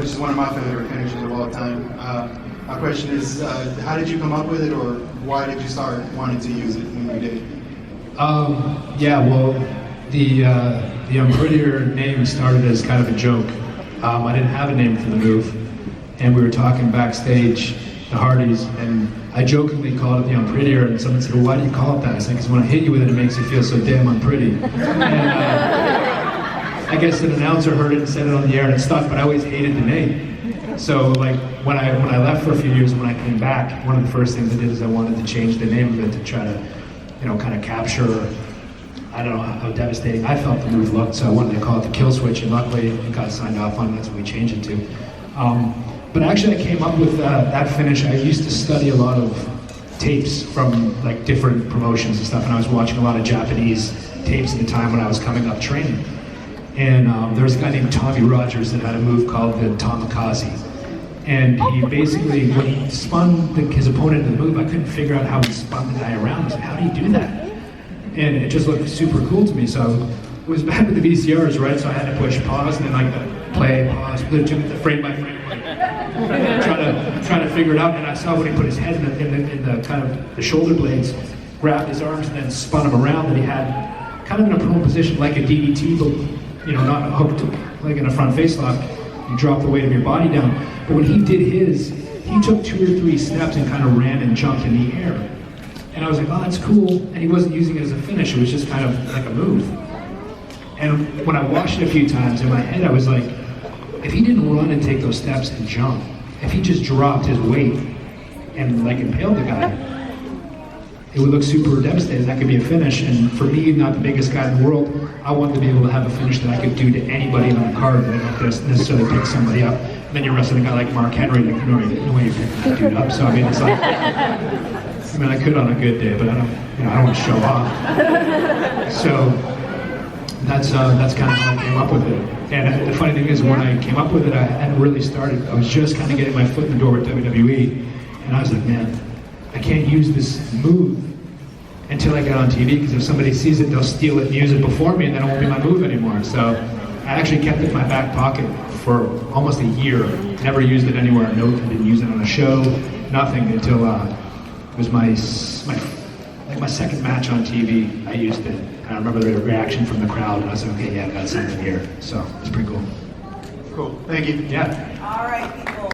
which is one of my favorite finishes of all time. My question is, how did you come up with it, or why did you start wanting to use it when you did? Yeah, well, the I'm Prettier name started as kind of a joke. I didn't have a name for the move, and we were talking backstage, the Hardys, and I jokingly called it the I'm Prettier, and someone said, well, why do you call it that? I said, because when I hit you with it, it makes you feel so damn unpretty. And I guess an announcer heard it and said it on the air and it stuck, but I always hated the name. So like when I left for a few years and when I came back, one of the first things I did is I wanted to change the name of it to try to, kind of capture, I don't know how devastating I felt the move looked, so I wanted to call it the Kill Switch, and luckily it got signed off on, that's what we changed it to. But actually I came up with that finish. I used to study a lot of tapes from like different promotions and stuff, and I was watching a lot of Japanese tapes at the time when I was coming up training. And there was a guy named Tommy Rogers that had a move called the Tamikaze. And he basically, when he spun his opponent in the move, I couldn't figure out how he spun the guy around. I was like, how do you do that? And it just looked super cool to me. So it was back with the VCRs, right? So I had to push pause and then like play, pause, frame by frame, try to figure it out. And I saw when he put his head in the kind of the shoulder blades, grabbed his arms and then spun him around, that he had kind of in a prone position like a DDT, but not hooked like in a front face lock. You drop the weight of your body down. But when he did his, he took 2 or 3 steps and kind of ran and jumped in the air. And I was like, oh, that's cool. And he wasn't using it as a finish, it was just kind of like a move. And when I watched it a few times, in my head I was like, if he didn't run and take those steps and jump, if he just dropped his weight and like impaled the guy, it would look super devastating. That could be a finish. And for me, not the biggest guy in the world, I wanted to be able to have a finish that I could do to anybody on the card. I don't just necessarily pick somebody up. And then you're wrestling a guy like Mark Henry, like, no way you're picking that dude up. So I mean, it's like, I could on a good day, but I don't want to show off. So that's kind of how I came up with it. And the funny thing is, when I came up with it, I hadn't really started. I was just kind of getting my foot in the door with WWE, and I was like, man, I can't use this move until I get on TV, because if somebody sees it, they'll steal it and use it before me, and then it won't be my move anymore. So I actually kept it in my back pocket for almost a year. Never used it anywhere. No, I didn't use it on a show, nothing, until it was my second match on TV. I used it, and I remember the reaction from the crowd, and I was like, okay, yeah, I got something here. So it's pretty cool. Cool. Thank you. Yeah. All right.